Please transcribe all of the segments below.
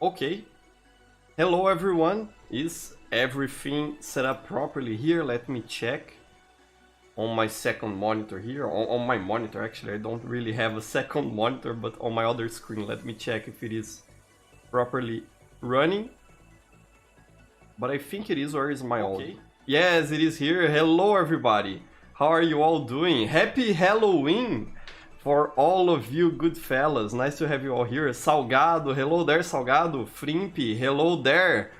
Okay. Hello everyone. Is everything set up properly here? Let me check on my second monitor here. On my monitor, actually. I don't really have a second monitor, but on my other screen. Let me check if it is properly running. But I think it is. Where is my audio? Yes, it is here. Hello everybody. How are you all doing? Happy Halloween for all of you good fellas. Nice to have you all here. Salgado, hello there, Salgado. Frimpy, hello there.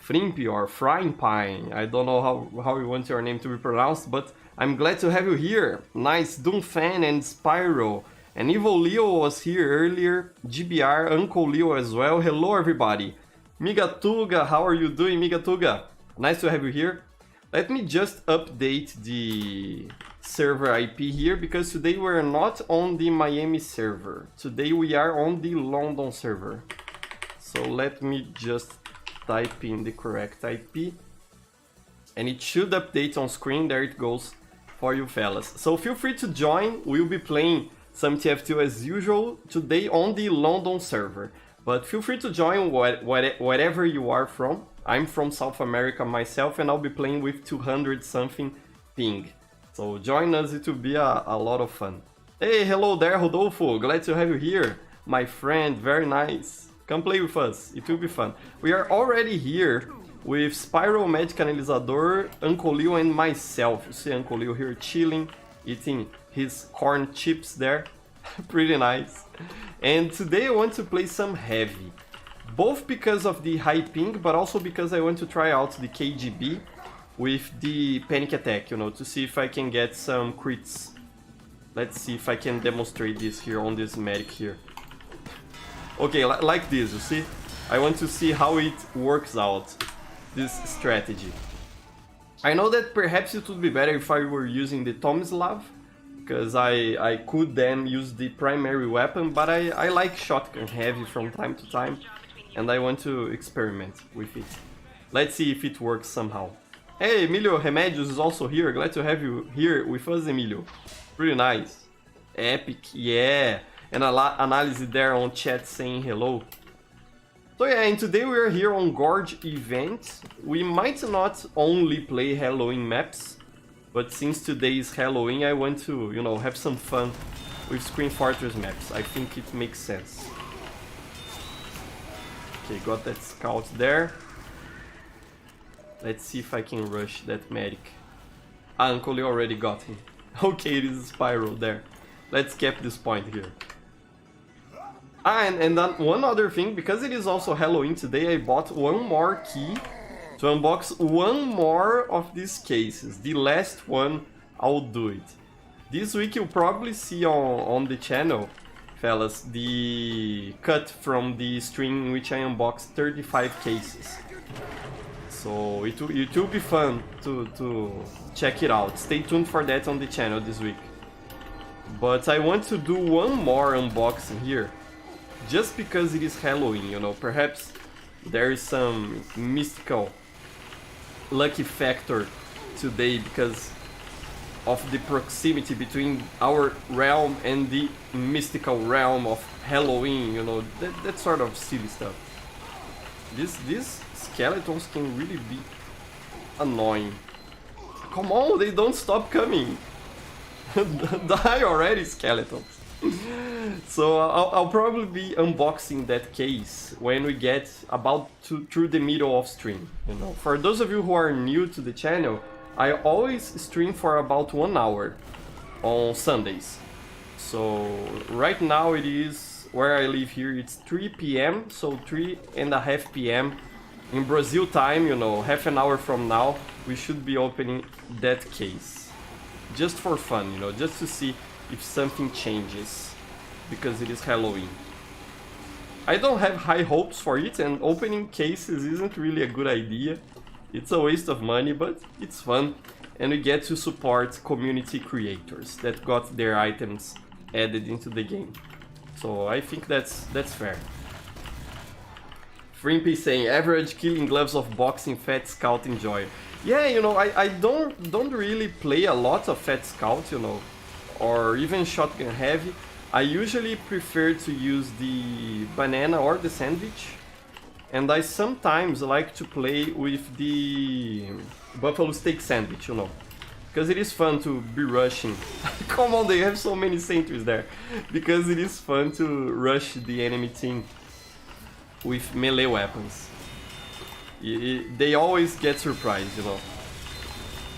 Frimpy or Frying Pine. I don't know how you want your name to be pronounced, but I'm glad to have you here. Nice, Doomfan and Spyro. And Evil Leo was here earlier. GBR, Uncle Leo as well. Hello everybody. Migatuga, how are you doing, Migatuga? Nice to have you here. Let me just update the server IP here, because today we're not on the Miami server. Today we are on the London server. So let me just type in the correct IP. And it should update on screen. There it goes for you fellas. So feel free to join. We'll be playing some TF2 as usual today on the London server. But feel free to join wherever you are from. I'm from South America myself, and I'll be playing with 200 something ping. So join us, it will be a lot of fun. Hey, hello there, Rodolfo. Glad to have you here. My friend, very nice. Come play with us, it will be fun. We are already here with Spyro, Magic Analisador, Uncle Leo, and myself. You see Uncle Leo here chilling, eating his corn chips there. Pretty nice. And today I want to play some heavy. Both because of the high ping, but also because I want to try out the KGB with the panic attack, you know, to see if I can get some crits. Let's see if I can demonstrate this here on this medic here. Okay, like this, you see? I want to see how it works out, this strategy. I know that perhaps it would be better if I were using the Tomislav, because I could then use the primary weapon, but I like shotgun heavy from time to time, and I want to experiment with it. Let's see if it works somehow. Hey, Emilio Remedios is also here. Glad to have you here with us, Emilio. Pretty nice. Epic, yeah. And analysis there on chat saying hello. So yeah, and today we are here on Gorge event. We might not only play Halloween maps, but since today is Halloween, I want to, you know, have some fun with Screen Fortress maps. I think it makes sense. Okay, got that scout there. Let's see if I can rush that medic. Ah, Uncle Leo already got him. Okay, it is Spyro there. Let's cap this point here. Ah, and then one other thing, because it is also Halloween today, I bought one more key to unbox one more of these cases. The last one, I'll do it. This week you'll probably see on the channel, fellas, the cut from the stream in which I unboxed 35 cases. So it will be fun to check it out. Stay tuned for that on the channel this week. But I want to do one more unboxing here, just because it is Halloween, you know. Perhaps there is some mystical lucky factor today because of the proximity between our realm and the mystical realm of Halloween, you know, that sort of silly stuff. These skeletons can really be annoying. Come on, they don't stop coming. Die already, skeletons. So I'll probably be unboxing that case when we get about through the middle of stream, you know. For those of you who are new to the channel, I always stream for about 1 hour on Sundays. So right now it is, where I live here, it's 3 p.m. So 3:30 p.m. in Brazil time, you know, half an hour from now, we should be opening that case. Just for fun, you know, just to see if something changes, because it is Halloween. I don't have high hopes for it, and opening cases isn't really a good idea. It's a waste of money, but it's fun, and we get to support community creators that got their items added into the game. So I think that's fair. Frimpy saying, average killing gloves of boxing, Fat Scout enjoy. Yeah, you know, I don't really play a lot of Fat Scout, you know, or even shotgun heavy. I usually prefer to use the banana or the sandwich. and I sometimes like to play with the buffalo steak sandwich, you know, because it is fun to be rushing. Come on, they have so many sentries there. Because it is fun to rush the enemy team with melee weapons. They always get surprised, you know.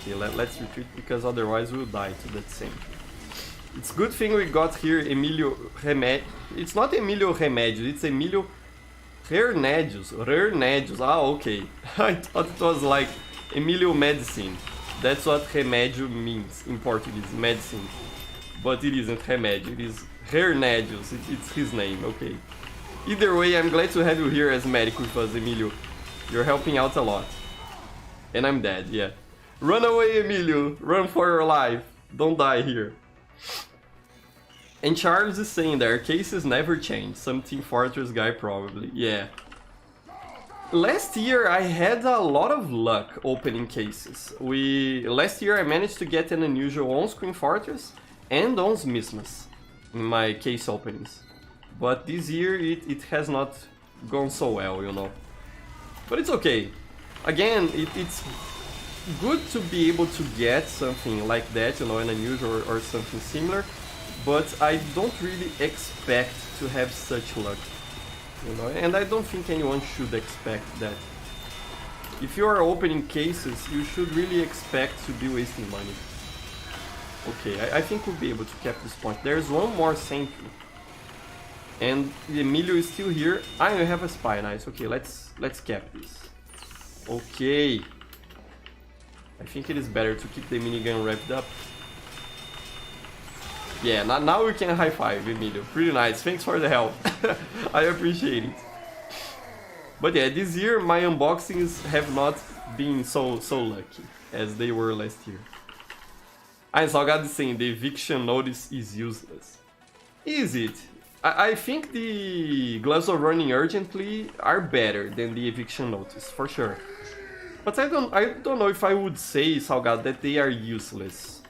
Okay, let's retreat because otherwise we'll die to that sentry. It's good thing we got here Emilio Remédio. It's not Emilio Remédio, it's Emilio Remédios. Ah, okay. I thought it was like Emilio Medicine. That's what remédio means in Portuguese, medicine. But it isn't remédio, it is Remédios. It's his name, okay. Either way, I'm glad to have you here as medic with us, Emilio. You're helping out a lot. And I'm dead, yeah. Run away, Emilio! Run for your life! Don't die here. And Charles is saying there, cases never change. Some Team Fortress guy probably. Yeah. Last year I had a lot of luck opening cases. Last year I managed to get an unusual on-screen Fortress and on Smithmas in my case openings. But this year it has not gone so well, you know. But it's okay. Again, it's good to be able to get something like that, you know, an unusual or something similar. But I don't really expect to have such luck, you know, and I don't think anyone should expect that. If you are opening cases, you should really expect to be wasting money. Okay, I think we'll be able to cap this point. There's one more sentry. And Emilio is still here. I have a spy, nice. Okay, let's cap this. Okay. I think it is better to keep the minigun wrapped up. Yeah, now we can high five, Emilio. Pretty nice. Thanks for the help. I appreciate it. But yeah, this year my unboxings have not been so lucky as they were last year. I'm Salgado saying the eviction notice is useless. Is it? I think the gloves of running urgently are better than the eviction notice, for sure. But I don't know if I would say, Salgado, that they are useless.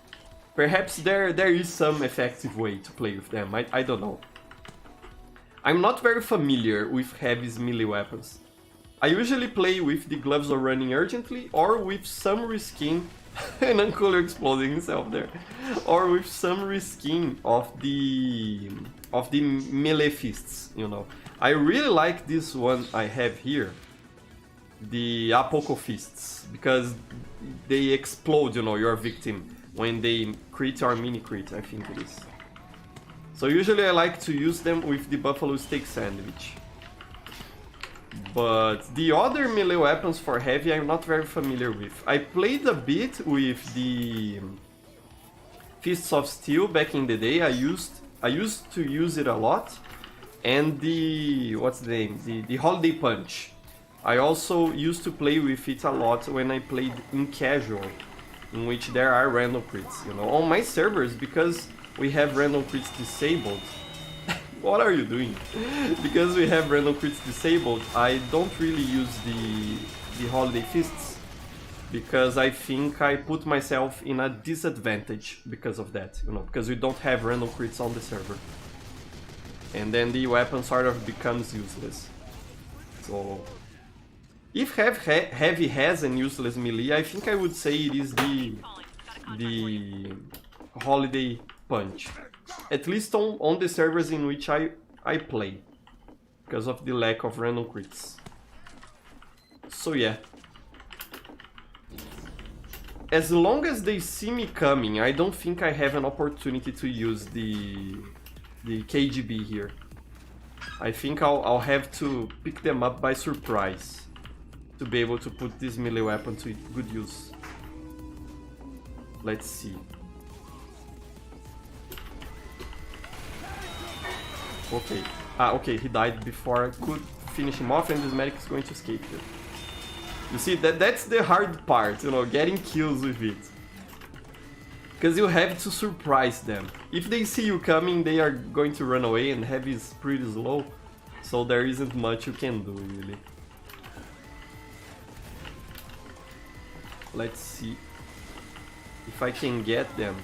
Perhaps there is some effective way to play with them, I don't know. I'm not very familiar with heavy melee weapons. I usually play with the gloves of running urgently or with some reskin, and Uncle exploding himself there, or with some reskin of the melee fists, you know. I really like this one I have here, the Apoco fists, because they explode, you know, your victim when they crit or mini crit, I think it is. So usually I like to use them with the buffalo steak sandwich. But the other melee weapons for heavy I'm not very familiar with. I played a bit with the Fists of Steel back in the day. I used to use it a lot. And the, what's the name? The Holiday Punch. I also used to play with it a lot when I played in casual, in which there are random crits, you know. On my servers, because we have random crits disabled. What are you doing? Because we have random crits disabled, I don't really use the Holiday Fists, because I think I put myself in a disadvantage because of that, you know, because we don't have random crits on the server. And then the weapon sort of becomes useless. So if heavy has an useless melee, I think I would say it is the Holiday Punch. At least on the servers in which I play, because of the lack of random crits. So yeah. As long as they see me coming, I don't think I have an opportunity to use the KGB here. I think I'll have to pick them up by surprise to be able to put this melee weapon to good use. Let's see. Okay. Okay, he died before I could finish him off, and this medic is going to escape here. You see, that's the hard part, you know, getting kills with it. Because you have to surprise them. If they see you coming, they are going to run away, and heavy is pretty slow, so there isn't much you can do, really. Let's see if I can get them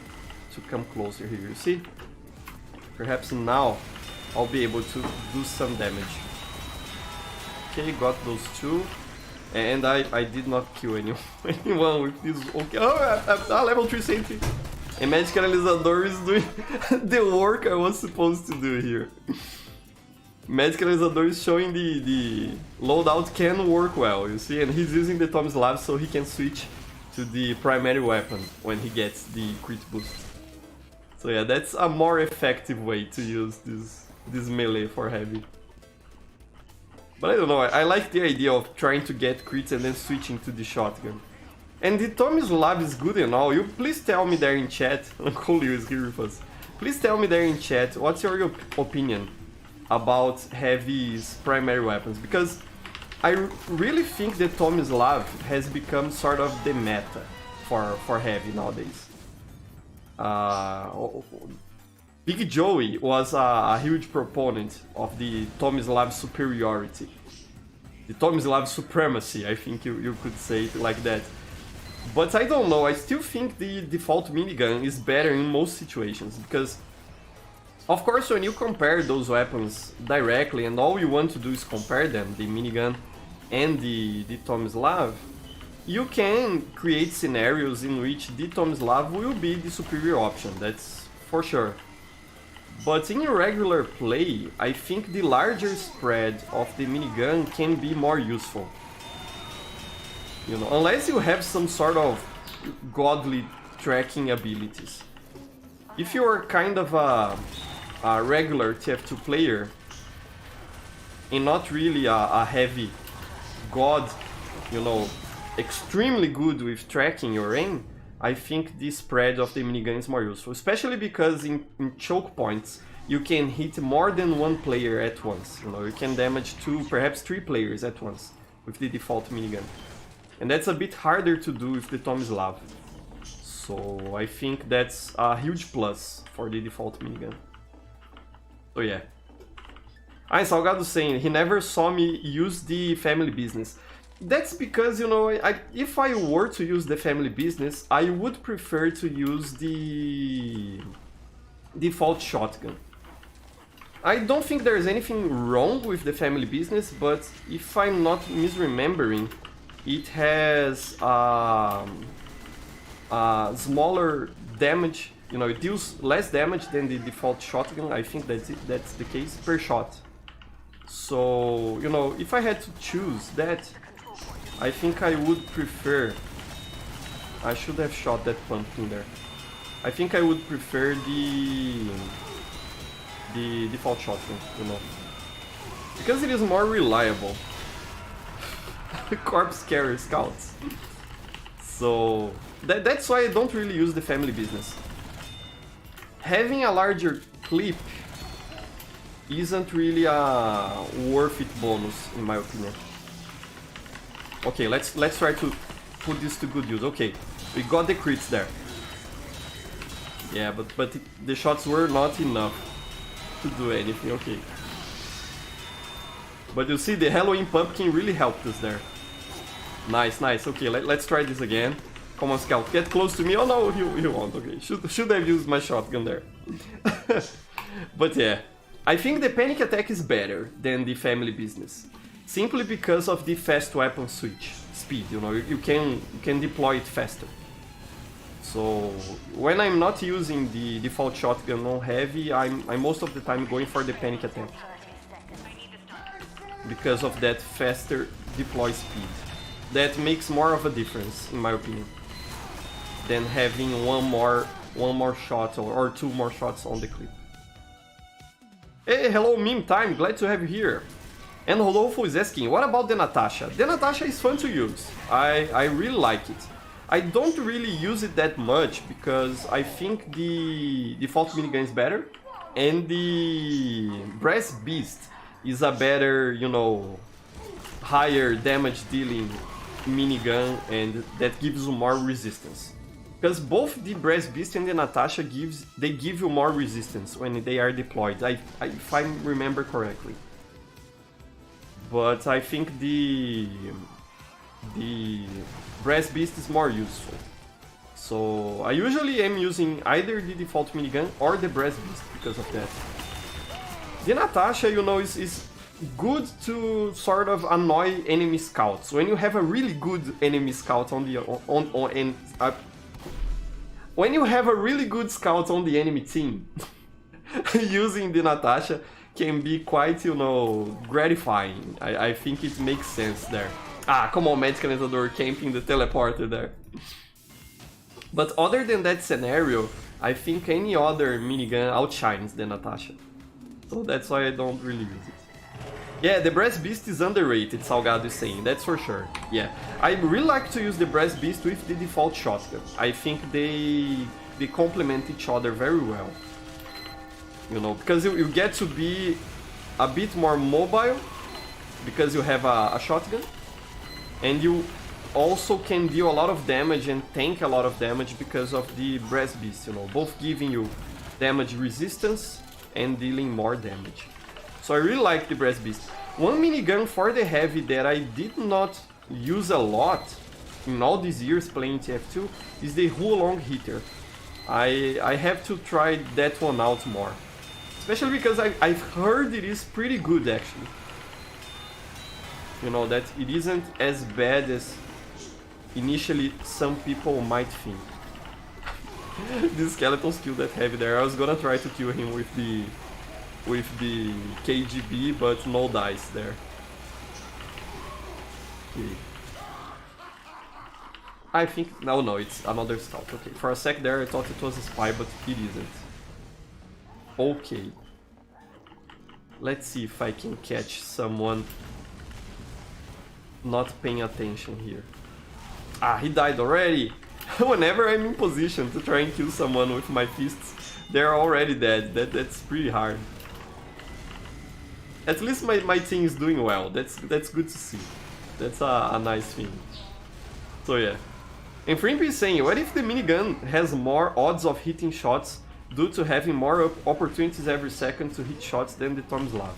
to come closer here, you see? Perhaps now I'll be able to do some damage. Okay, got those two. And I did not kill anyone with this. Okay, oh, level 3 safety. And Magic Analyzador is doing the work I was supposed to do here. Magic Analyzador is showing the loadout can work well, you see? And he's using the Tomislav so he can switch to the primary weapon when he gets the crit boost. So yeah, that's a more effective way to use this melee for heavy. But I don't know, I like the idea of trying to get crits and then switching to the shotgun. And the Tomislav is good and all. You please tell me there in chat, Uncle Liu is here with us. Please tell me there in chat, what's your opinion about heavy's primary weapons? Because I really think that Tomislav has become sort of the meta for heavy nowadays. Big Joey was a huge proponent of the Tomislav superiority. The Tomislav supremacy, I think you could say it like that. But I don't know, I still think the default minigun is better in most situations, because of course when you compare those weapons directly and all you want to do is compare them, the minigun and the Tomislav, you can create scenarios in which the Tomislav will be the superior option, that's for sure. But in regular play, I think the larger spread of the minigun can be more useful. You know, unless you have some sort of godly tracking abilities. If you are kind of a regular TF2 player and not really a heavy god, you know, extremely good with tracking your aim, I think the spread of the minigun is more useful, especially because in choke points you can hit more than one player at once. You know, you can damage 2, perhaps 3 players at once with the default minigun. And that's a bit harder to do with the Tomislav. So I think that's a huge plus for the default minigun. So yeah. Salgado saying, he never saw me use the family business. That's because, you know, if I were to use the family business, I would prefer to use the default shotgun. I don't think there's anything wrong with the family business, but if I'm not misremembering, it has smaller damage, you know, it deals less damage than the default shotgun, I think that's the case, per shot. So, you know, if I had to choose that, I think I would prefer... I should have shot that pumpkin there. I think I would prefer the default shotgun, you know. Because it is more reliable. Corpse carrier scouts. So that's why I don't really use the family business. Having a larger clip isn't really a worth it bonus in my opinion. Okay, let's try to put this to good use. Okay, we got the crits there. Yeah, but the shots were not enough to do anything. Okay. But you see, the Halloween pumpkin really helped us there. Nice, nice. Okay, let's try this again. Come on, Scout, get close to me. Oh no, he won't. Okay, should have used my shotgun there. But yeah, I think the panic attack is better than the family business. Simply because of the fast weapon switch speed, you know, you can deploy it faster. So when I'm not using the default shotgun on heavy, I'm most of the time going for the panic attack. Because of that faster deploy speed. That makes more of a difference, in my opinion, than having one more shot or 2 more shots on the clip. Hey, hello meme time, glad to have you here. And Rodolfo is asking, what about the Natasha? The Natasha is fun to use. I really like it. I don't really use it that much because I think the default minigun is better and the Brass Beast is a better, you know, higher damage dealing minigun and that gives you more resistance. Because both the Brass Beast and the Natasha give you more resistance when they are deployed, if I remember correctly. But I think the Brass Beast is more useful. So I usually am using either the default minigun or the Brass Beast because of that. The Natasha, you know, is good to sort of annoy enemy scouts. When you have a really good enemy scout on the when you have a really good scout on the enemy team, using the Natasha can be quite, you know, gratifying. I think it makes sense there. Ah, come on, Magic Calentador camping the teleporter there. But other than that scenario, I think any other minigun outshines the Natasha. So that's why I don't really use it. Yeah, the Brass Beast is underrated, Salgado is saying, that's for sure. Yeah, I really like to use the Brass Beast with the default shotgun. I think they complement each other very well. You know, because you get to be a bit more mobile, because you have a shotgun, and you also can deal a lot of damage and tank a lot of damage because of the Brass Beast, you know, both giving you damage resistance and dealing more damage. So I really like the Brass Beast. One minigun for the heavy that I did not use a lot in all these years playing TF2 is the Huolong Hitter. I have to try that one out more. Especially because I've heard it is pretty good actually. You know, that it isn't as bad as initially some people might think. This skeleton's killed that heavy there. I was gonna try to kill him with the KGB, but no dice there. Okay. I think... No, it's another scout. Okay, for a sec there I thought it was a spy, but it isn't. Okay. Let's see if I can catch someone not paying attention here. Ah, he died already! Whenever I'm in position to try and kill someone with my fists, they're already dead. That's pretty hard. At least my team is doing well. That's good to see. That's a nice thing. So yeah. And Frimpy is saying, what if the minigun has more odds of hitting shots due to having more opportunities every second to hit shots than the Tomislav?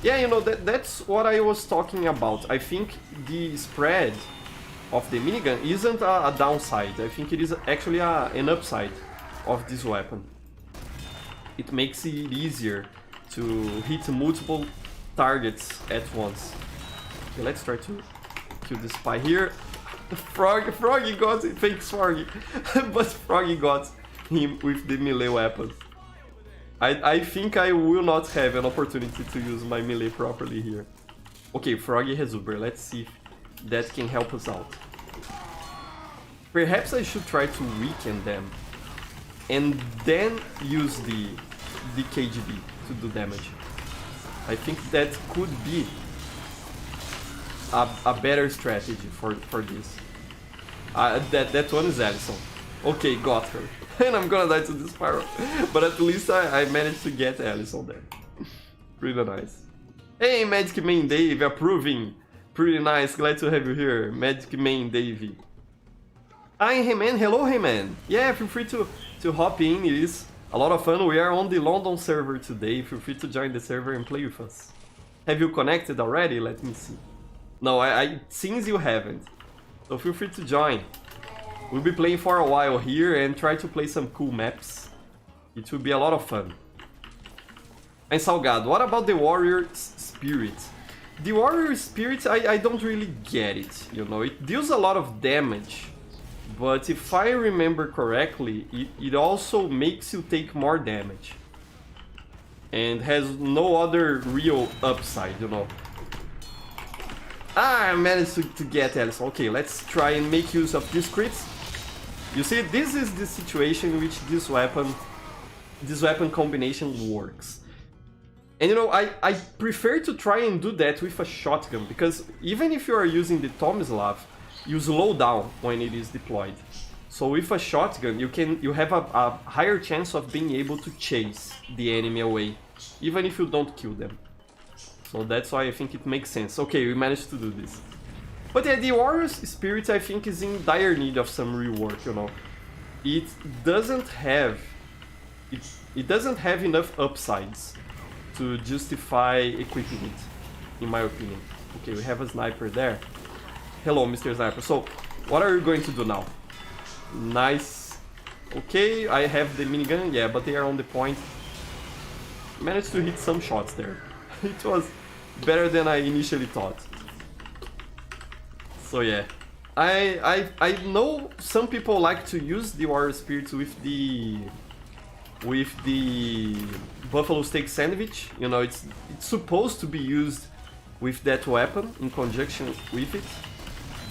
Yeah, you know, that's what I was talking about. I think the spread of the minigun isn't a downside. I think it is actually an upside of this weapon. It makes it easier to hit multiple targets at once. Okay, let's try to kill the spy here. Froggy got it, thanks Froggy. But Froggy got him with the melee weapon. I think I will not have an opportunity to use my melee properly here. Okay, Froggy has Uber, let's see if that can help us out. Perhaps I should try to weaken them and then use the KGB to do damage. I think that could be a better strategy for this. That one is Allison. Okay, got her. And I'm gonna die to this spiral. But at least I managed to get Allison there. Pretty nice. Hey, Magic Man Dave, approving. Pretty nice, glad to have you here, Magic Man Davey. Hi, Heyman. Hello, Heyman. Yeah, feel free to hop in. It is a lot of fun. We are on the London server today. Feel free to join the server and play with us. Have you connected already? Let me see. No, I seems you haven't. So feel free to join. We'll be playing for a while here and try to play some cool maps. It will be a lot of fun. And Salgado, what about the Warrior Spirit? The Warrior Spirit, I don't really get it, you know. It deals a lot of damage. But if I remember correctly, it also makes you take more damage. And has no other real upside, you know. Ah, I managed to get Alice. Okay, let's try and make use of these crits. You see, this is the situation in which this weapon combination works. And you know, I prefer to try and do that with a shotgun, because even if you are using the Tomislav, you slow down when it is deployed. So with a shotgun, you have a higher chance of being able to chase the enemy away, even if you don't kill them. So that's why I think it makes sense. Okay, we managed to do this. But yeah, the Warrior's Spirit, I think, is in dire need of some rework, you know. It doesn't have enough upsides to justify equipping it, in my opinion. Okay, we have a sniper there. Hello, Mr. Sniper. So, what are you going to do now? Nice. Okay, I have the minigun, yeah, but they are on the point. Managed to hit some shots there. better than I initially thought. So yeah, I know some people like to use the Warrior Spirit with the buffalo steak sandwich. You know, it's supposed to be used with that weapon in conjunction with it,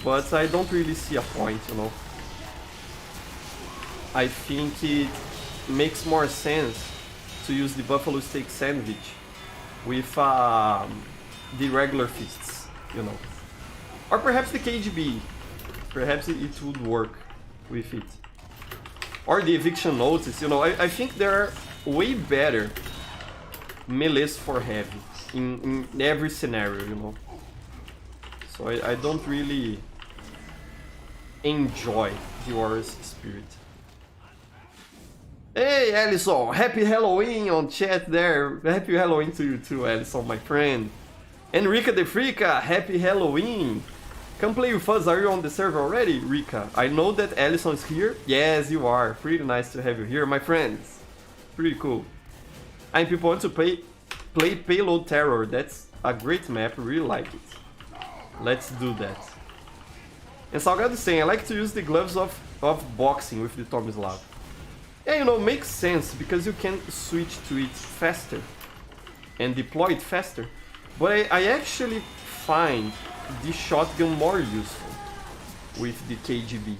but I don't really see a point, you know. I think it makes more sense to use the buffalo steak sandwich with the regular fists, you know. Or perhaps the KGB. Perhaps it would work with it. Or the eviction notice, you know. I think there are way better melees for heavy in every scenario, you know. So I don't really enjoy the Warrior's Spirit. Hey, Ellison! Happy Halloween on chat there. Happy Halloween to you too, Ellison, my friend. Enrica the Freaka, happy Halloween. Come play with us. Are you on the server already, Rika? I know that Ellison is here. Yes, you are. Pretty nice to have you here, my friends. Pretty cool. And people want to play Payload Terror. That's a great map. Really like it. Let's do that. And Salgado is saying, I like to use the gloves of boxing with the Tomislav. Yeah, you know, makes sense because you can switch to it faster and deploy it faster. But I actually find the shotgun more useful with the KGB.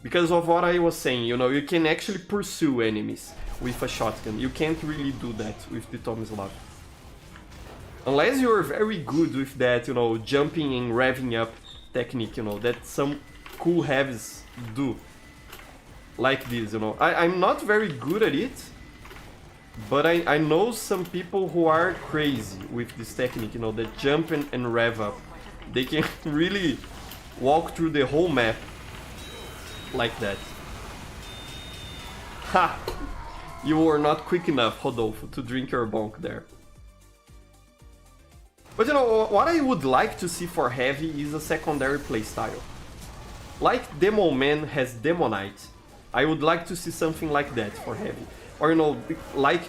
Because of what I was saying, you know, you can actually pursue enemies with a shotgun. You can't really do that with the Tomislav. Unless you're very good with that, you know, jumping and revving up technique, you know, that some cool heavies do. Like this, you know. I'm not very good at it, but I know some people who are crazy with this technique, you know, that jump and rev up. They can really walk through the whole map like that. Ha! You were not quick enough, Rodolfo, to drink your bonk there. But you know, what I would like to see for heavy is a secondary playstyle. Like Demo Man has Demonite, I would like to see something like that for heavy. Or, you know, like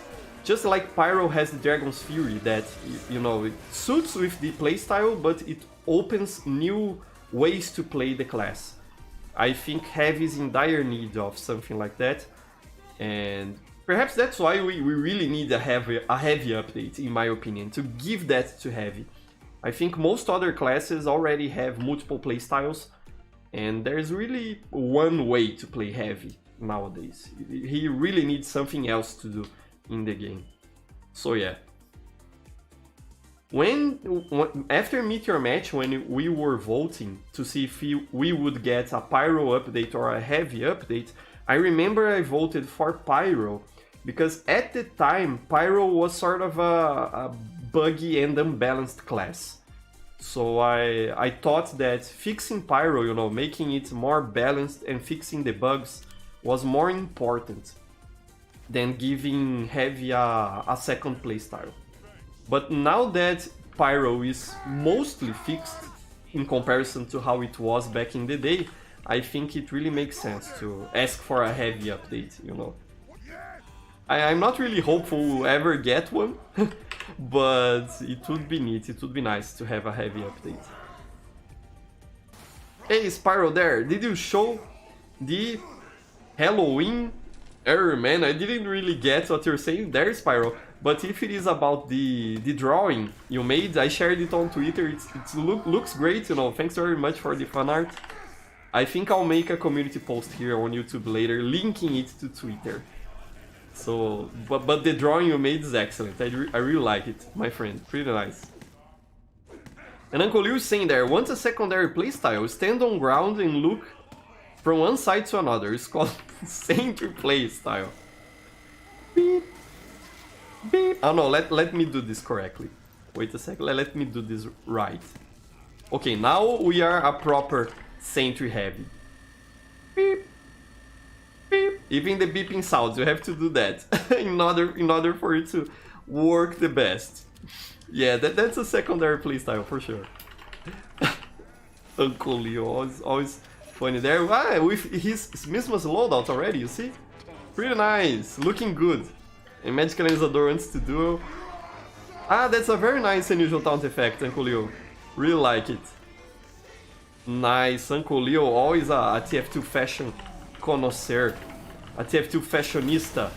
just like Pyro has the Dragon's Fury, that, you know, it suits with the playstyle, but it opens new ways to play the class. I think heavy is in dire need of something like that, and perhaps that's why we really need a heavy update, in my opinion, to give that to heavy. I think most other classes already have multiple playstyles, and there's really one way to play heavy nowadays. He really needs something else to do in the game. So yeah. After Meteor Match, when we were voting to see if we would get a Pyro update or a heavy update, I remember I voted for Pyro, because at the time, Pyro was sort of a buggy and unbalanced class. So I thought that fixing Pyro, you know, making it more balanced and fixing the bugs was more important than giving Heavy a second playstyle. But now that Pyro is mostly fixed in comparison to how it was back in the day, I think it really makes sense to ask for a Heavy update, you know. I'm not really hopeful we'll ever get one, but it would be neat, it would be nice to have a Heavy update. Hey Spyro there, did you show the Halloween error, man? I didn't really get what you're saying there, Spyro, but if it is about the drawing you made, I shared it on Twitter, it looks great, you know, thanks very much for the fan art. I think I'll make a community post here on YouTube later, linking it to Twitter. So, but the drawing you made is excellent. I really like it, my friend. Pretty nice. And Uncle Liu is saying there, once a secondary playstyle, stand on ground and look from one side to another. It's called Sentry playstyle. Beep. Beep. Oh no, let me do this correctly. Wait a second, let me do this right. Okay, now we are a proper Sentry heavy. Beep. Even the beeping sounds, you have to do that in order for it to work the best. Yeah, that's a secondary playstyle for sure. Uncle Leo, always funny there. Ah, with his Mismas loadout already, you see? Pretty nice, looking good. And Magic Analyzador wants to duel. Ah, that's a very nice unusual taunt effect, Uncle Leo. Really like it. Nice, Uncle Leo, always a TF2 fashion connoisseur. A TF2 fashionista.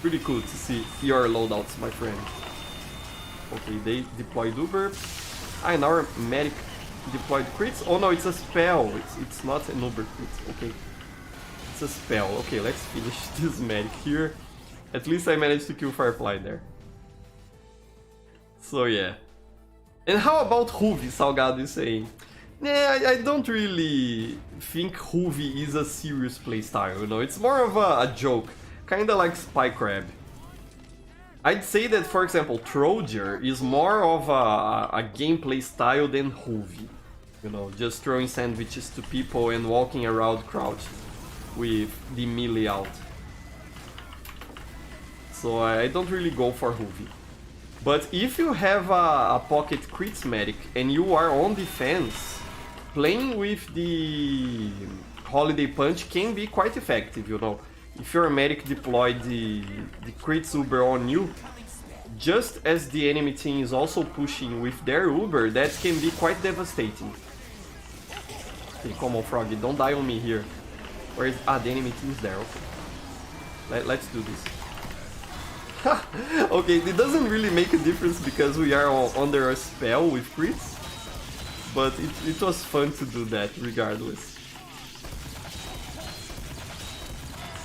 Pretty cool to see your loadouts, my friend. Okay, they deployed Uber. Ah, and our medic deployed crits. Oh no, it's a spell. It's not an Uber crit. Okay. It's a spell. Okay, let's finish this medic here. At least I managed to kill Firefly there. So yeah. And how about Ruvi, Salgado is saying? Yeah, I don't really think Ruvi is a serious playstyle, you know? It's more of a joke, kinda like Spy Crab. I'd say that, for example, Trojer is more of a gameplay style than Ruvi. You know, just throwing sandwiches to people and walking around crouched with the melee out. So I don't really go for Ruvi. But if you have a pocket crits medic and you are on defense, playing with the Holiday Punch can be quite effective, you know. If your medic deployed the crits Uber on you, just as the enemy team is also pushing with their Uber, that can be quite devastating. Okay, come on, Froggy, don't die on me here. Where is... Ah, the enemy team is there, okay. Let's do this. Okay, it doesn't really make a difference because we are under a spell with crits, but it was fun to do that regardless.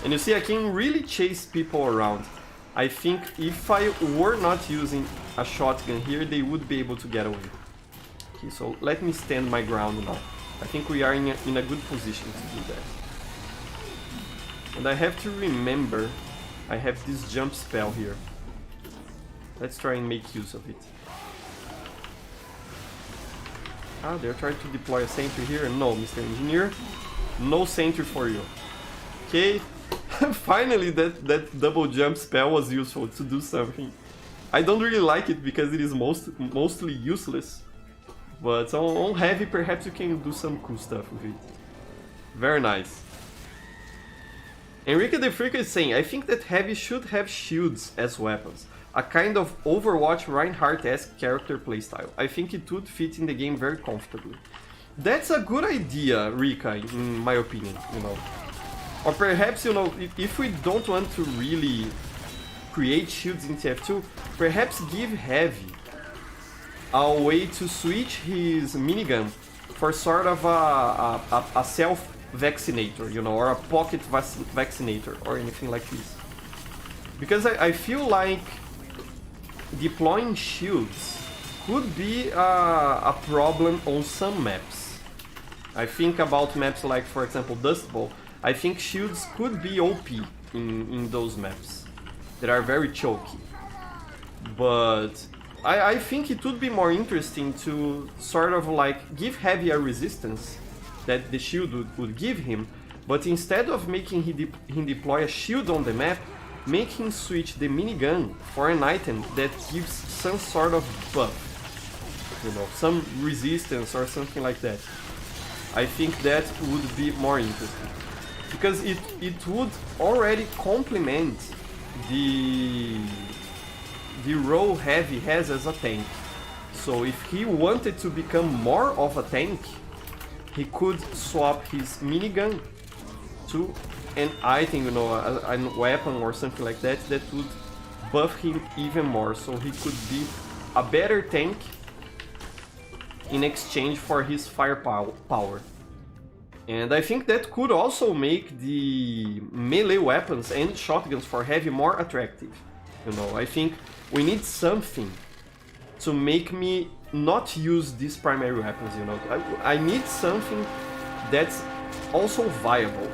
And you see, I can really chase people around. I think if I were not using a shotgun here, they would be able to get away. Okay, so let me stand my ground now. I think we are in a good position to do that. And I have to remember I have this jump spell here. Let's try and make use of it. Ah, they're trying to deploy a sentry here. No, Mr. Engineer. No sentry for you. Okay. Finally, that double jump spell was useful to do something. I don't really like it because it is mostly useless. But on heavy, perhaps you can do some cool stuff with it. Very nice. Enrique De Frica is saying, I think that heavy should have shields as weapons. A kind of Overwatch Reinhardt-esque character playstyle. I think it would fit in the game very comfortably. That's a good idea, Rika, in my opinion, you know. Or perhaps, you know, if we don't want to really create shields in TF2, perhaps give Heavy a way to switch his minigun for sort of a self-vaccinator, you know, or a pocket vaccinator, or anything like this. Because I feel like deploying shields could be a problem on some maps. I think about maps like, for example, Dust Bowl. I think shields could be OP in those maps that are very choky. But I think it would be more interesting to sort of like give Heavy a resistance that the shield would give him, but instead of making him deploy a shield on the map, make him switch the minigun for an item that gives some sort of buff, you know, some resistance or something like that. I think that would be more interesting, because it would already complement the role Heavy has as a tank. So if he wanted to become more of a tank, he could swap his minigun to an item, you know, a weapon or something like that, that would buff him even more, so he could be a better tank in exchange for his firepower. And I think that could also make the melee weapons and shotguns for Heavy more attractive. You know, I think we need something to make me not use these primary weapons, you know. I need something that's also viable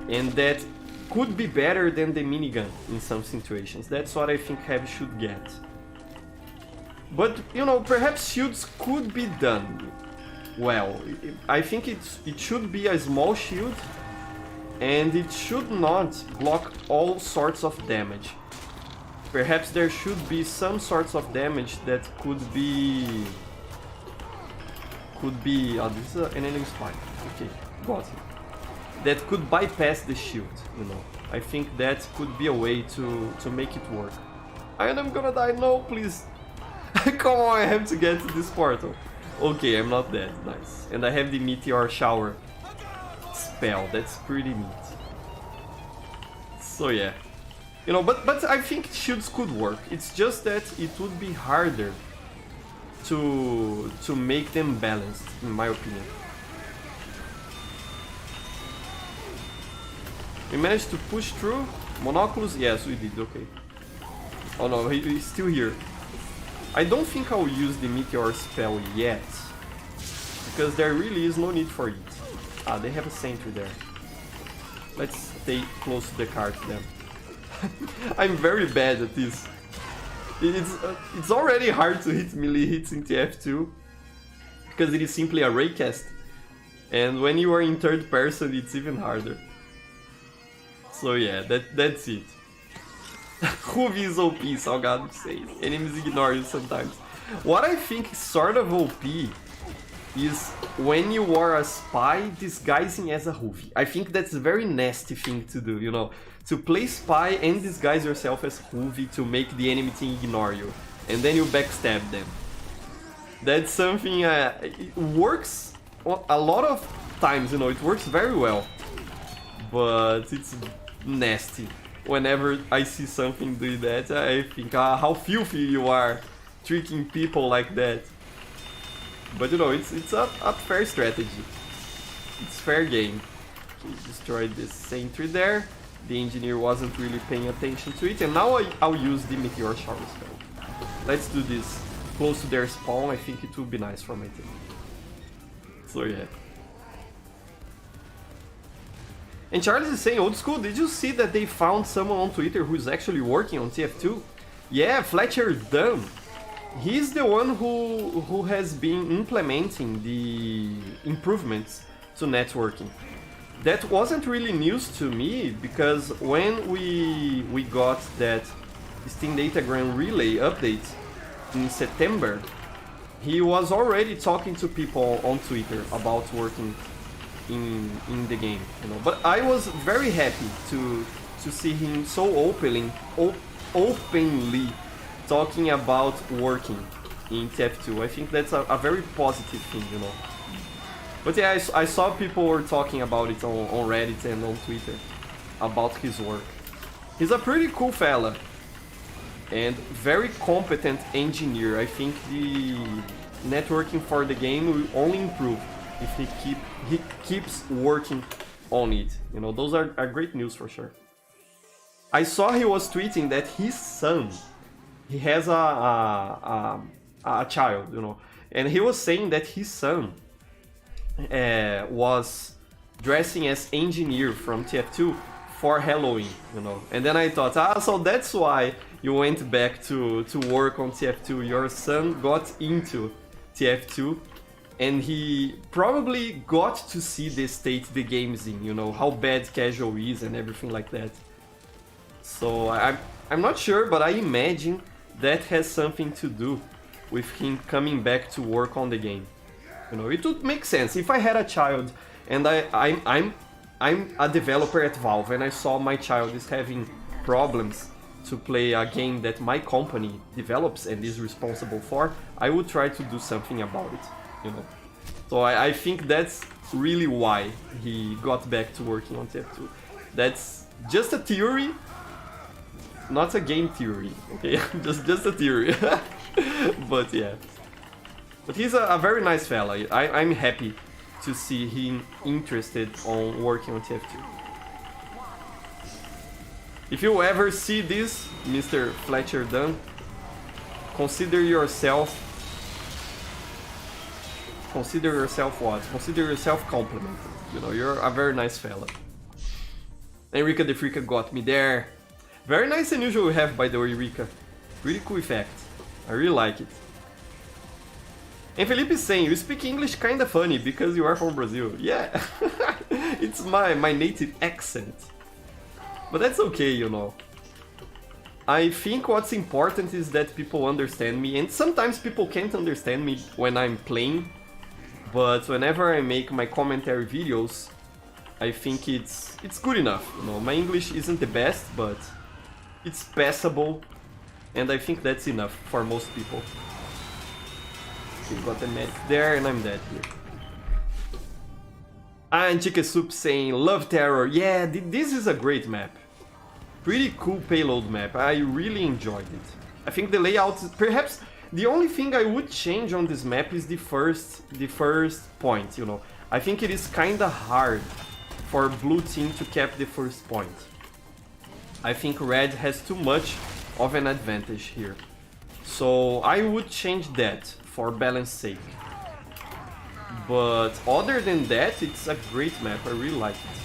and that could be better than the minigun in some situations. That's what I think Heavy should get. But, you know, perhaps shields could be done well. I think it should be a small shield and it should not block all sorts of damage. Perhaps there should be some sorts of damage that could be... Oh, this is an enemy spy. Okay, got it. That could bypass the shield, you know. I think that could be a way to make it work. And I'm gonna die, no, please. Come on, I have to get to this portal. Okay, I'm not dead. Nice. And I have the meteor shower spell. That's pretty neat. So yeah. You know, but I think shields could work. It's just that it would be harder to make them balanced, in my opinion. We managed to push through. Monoculus? Yes, we did. Okay. Oh no, he's still here. I don't think I'll use the meteor spell yet, because there really is no need for it. Ah, they have a sentry there. Let's stay close to the cart then. I'm very bad at this. It's already hard to hit melee hits in TF2, because it is simply a raycast. And when you are in third person, it's even harder. So yeah, that's it. Ruby is OP, Salgado says. Enemies ignore you sometimes. What I think is sort of OP is when you are a spy disguising as a Ruby. I think that's a very nasty thing to do, you know. To play spy and disguise yourself as Ruby to make the enemy team ignore you. And then you backstab them. That's something, it works a lot of times, you know, it works very well. But it's nasty. Whenever I see something doing that, I think, how filthy you are, tricking people like that. But you know, it's a fair strategy. It's fair game. Okay, destroyed this sentry there. The engineer wasn't really paying attention to it, and now I'll use the meteor shower spell. Let's do this close to their spawn. I think it will be nice for my team. So yeah. And Charles is saying, old school, did you see that they found someone on Twitter who's actually working on TF2? Yeah, Fletcher Dunn. He's the one who has been implementing the improvements to networking. That wasn't really news to me, because when we got that Steam Datagram Relay update in September, he was already talking to people on Twitter about working in the game, you know. But I was very happy to see him so openly talking about working in TF2. I think that's a very positive thing, you know. But yeah, I saw people were talking about it on Reddit and on Twitter about his work. He's a pretty cool fella and very competent engineer. I think the networking for the game will only improve if he keeps working on it. You know, those are great news for sure. I saw he was tweeting that his son, he has a child, you know, and he was saying that his son was dressing as engineer from TF2 for Halloween, you know. And then I thought, so that's why you went back to work on TF2. Your son got into TF2 and he probably got to see the state the game's in, you know, how bad casual is and everything like that. So I'm not sure, but I imagine that has something to do with him coming back to work on the game. You know, it would make sense. If I had a child and I'm a developer at Valve and I saw my child is having problems to play a game that my company develops and is responsible for, I would try to do something about it, you know. So I think that's really why he got back to working on TF2. That's just a theory, not a game theory, okay? just a theory. But yeah. But he's a very nice fella. I'm happy to see him interested on working on TF2. If you ever see this, Mr. Fletcher Dunn, consider yourself what? Consider yourself complimented. You know, you're a very nice fella. Enrica the Freaka got me there. Very nice and unusual we have, by the way, Enrica. Really cool effect. I really like it. And Felipe is saying, you speak English kinda funny because you are from Brazil. Yeah, it's my native accent. But that's okay, you know. I think what's important is that people understand me, and sometimes people can't understand me when I'm playing, but whenever I make my commentary videos, I think it's good enough, you know. My English isn't the best, but it's passable, and I think that's enough for most people. Okay, got the medic there, and I'm dead here. And Chicken Soup saying, love Terror. Yeah, this is a great map. Pretty cool payload map. I really enjoyed it. I think the layout, perhaps the only thing I would change on this map is the first point, you know. I think it is kinda hard for blue team to cap the first point. I think red has too much of an advantage here. So I would change that for balance sake. But other than that, it's a great map. I really like it.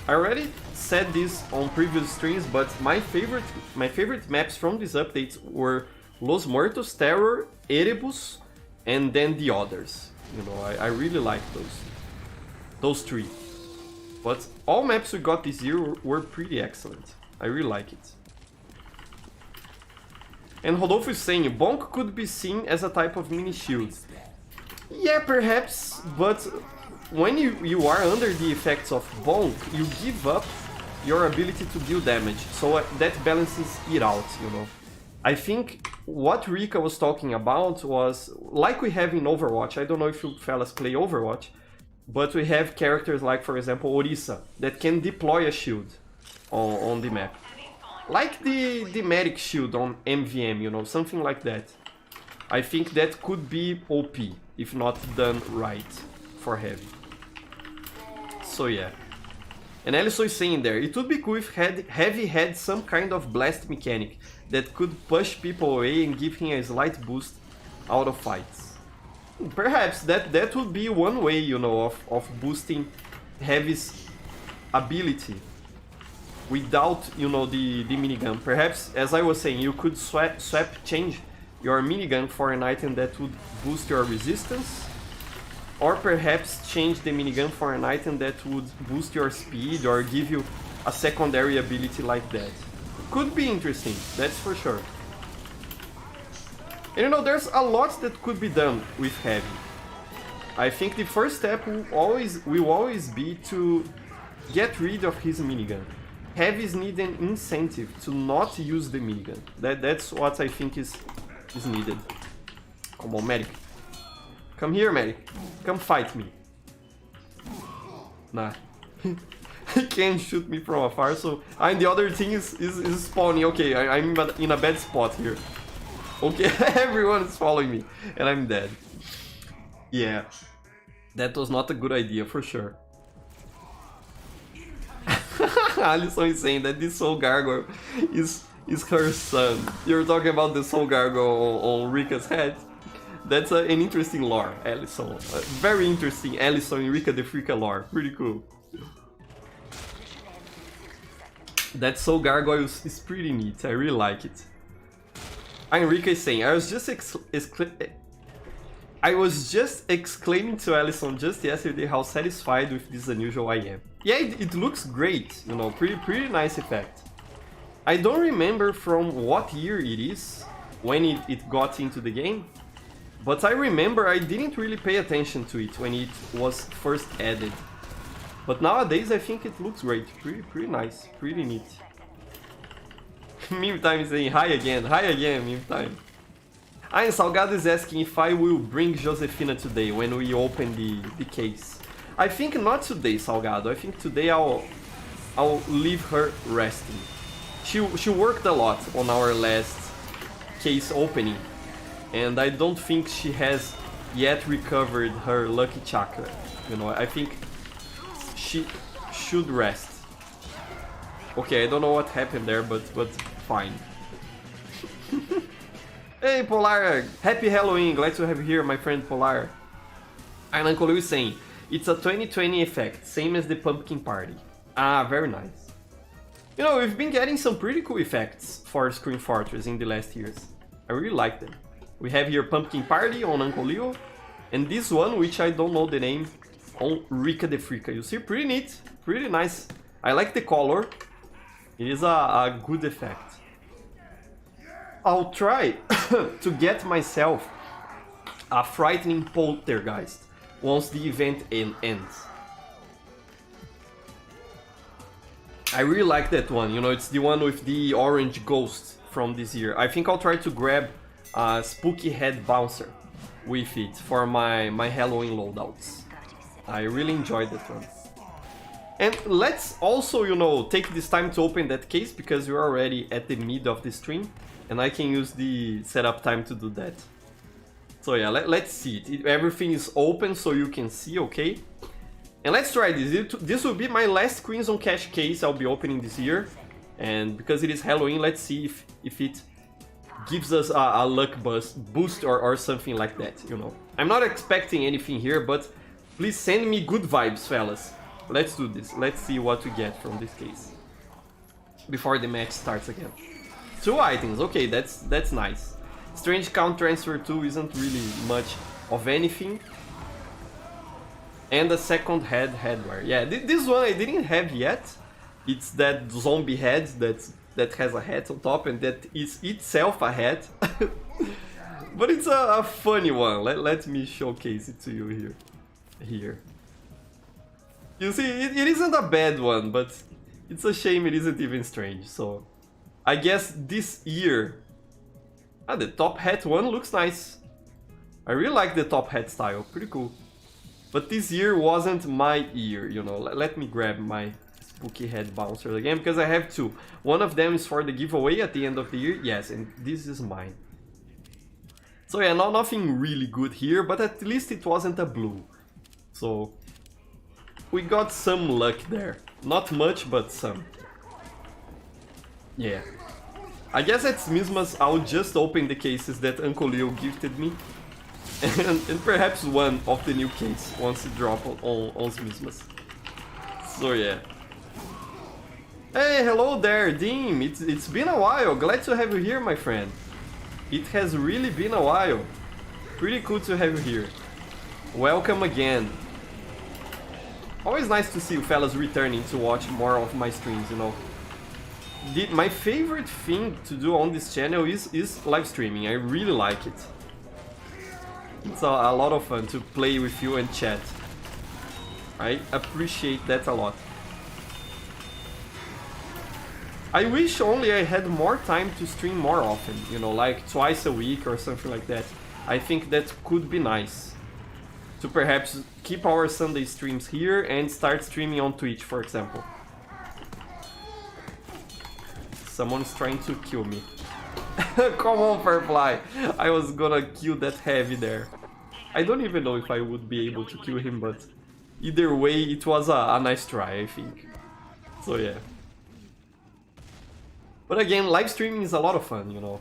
I already said this on previous streams, but my favorite maps from these updates were Los Muertos, Terror, Erebus, and then the others. You know, I really like those three. But all maps we got this year were pretty excellent. I really like it. And Rodolfo is saying, Bonk could be seen as a type of mini shield. Yeah, perhaps, but when you are under the effects of Bonk, you give up your ability to deal damage, so that balances it out, you know. I think what Rika was talking about was, like we have in Overwatch, I don't know if you fellas play Overwatch, but we have characters like, for example, Orisa, that can deploy a shield on the map. Like the medic shield on MVM, you know, something like that. I think that could be OP, if not done right for Heavy. So yeah. And Ellison is saying there, it would be cool if Heavy had some kind of blast mechanic that could push people away and give him a slight boost out of fights. Perhaps that would be one way, you know, of boosting Heavy's ability without, you know, the minigun. Perhaps, as I was saying, you could change your minigun for an item that would boost your resistance, or perhaps change the minigun for an item that would boost your speed or give you a secondary ability like that. Could be interesting, that's for sure. And you know, there's a lot that could be done with Heavy. I think the first step will always be to get rid of his minigun. Heavies need an incentive to not use the minigun. That's what I think is needed. Come on, medic. Come here, medic. Come fight me. Nah. He can't shoot me from afar, so... and the other thing is spawning. Okay, I'm in a bad spot here. Okay, everyone is following me, and I'm dead. Yeah. That was not a good idea, for sure. Alison is saying that this soul gargoyle is her son. You're talking about the soul gargoyle on Rika's head. That's an interesting lore, Alison. Very interesting Alison and Rika the Freaka lore. Pretty cool. That soul gargoyle is pretty neat. I really like it. And Rika is saying, I was just exclaiming to Alison just yesterday how satisfied with this unusual I am. Yeah, it looks great, you know, pretty nice effect. I don't remember from what year it is, when it got into the game, but I remember I didn't really pay attention to it when it was first added. But nowadays I think it looks great, pretty nice, pretty neat. Meme Time is saying hi again, Meme Time. And Salgado is asking if I will bring Josefina today when we open the case. I think not today, Salgado. I think today I'll leave her resting. She worked a lot on our last case opening, and I don't think she has yet recovered her lucky chakra. You know, I think she should rest. Okay, I don't know what happened there, but fine. Hey Polar, happy Halloween, glad to have you here, my friend Polar. And Uncle Lou is saying, it's a 2020 effect, same as the pumpkin party. Ah, very nice. You know, we've been getting some pretty cool effects for Scream Fortress in the last years. I really like them. We have here Pumpkin Party on Uncle Leo, and this one, which I don't know the name, on Rika the Freaka. You see, pretty neat, pretty nice. I like the color. It is a good effect. I'll try to get myself a frightening poltergeist once the event ends. I really like that one, you know, it's the one with the orange ghost from this year. I think I'll try to grab a spooky head bouncer with it for my Halloween loadouts. I really enjoyed that one. And let's also, you know, take this time to open that case because we're already at the mid of the stream and I can use the setup time to do that. So yeah, let's see it. Everything is open so you can see, okay? And let's try this. This will be my last Crimson Cash case I'll be opening this year. And because it is Halloween, let's see if it gives us a luck boost or something like that, you know. I'm not expecting anything here, but please send me good vibes, fellas. Let's do this. Let's see what we get from this case before the match starts again. 2 items, okay, that's nice. Strange Count Transfer 2 isn't really much of anything. And a second headwear. Yeah, this one I didn't have yet. It's that zombie head that has a hat on top and that is itself a hat. But it's a funny one. Let me showcase it to you here. You see, it isn't a bad one, but it's a shame it isn't even strange. So I guess this year... the top hat one looks nice. I really like the top hat style, pretty cool. But this year wasn't my year, you know. Let me grab my spooky head bouncer again, because I have 2. One of them is for the giveaway at the end of the year, yes, and this is mine. So yeah, nothing really good here, but at least it wasn't a blue. So we got some luck there. Not much, but some. Yeah. I guess at Xmas I'll just open the cases that Uncle Leo gifted me. And perhaps one of the new case once it drops on Xmas. So yeah. Hey, hello there, Dean. It's been a while. Glad to have you here, my friend. It has really been a while. Pretty cool to have you here. Welcome again. Always nice to see you fellas returning to watch more of my streams, you know. My favorite thing to do on this channel is live streaming. I really like it. It's a lot of fun to play with you and chat. I appreciate that a lot. I wish only I had more time to stream more often, you know, like twice a week or something like that. I think that could be nice. To perhaps keep our Sunday streams here and start streaming on Twitch, for example. Someone's trying to kill me. Come on, Firefly. I was gonna kill that heavy there. I don't even know if I would be able to kill him, but either way, it was a nice try, I think. So yeah. But again, live streaming is a lot of fun, you know.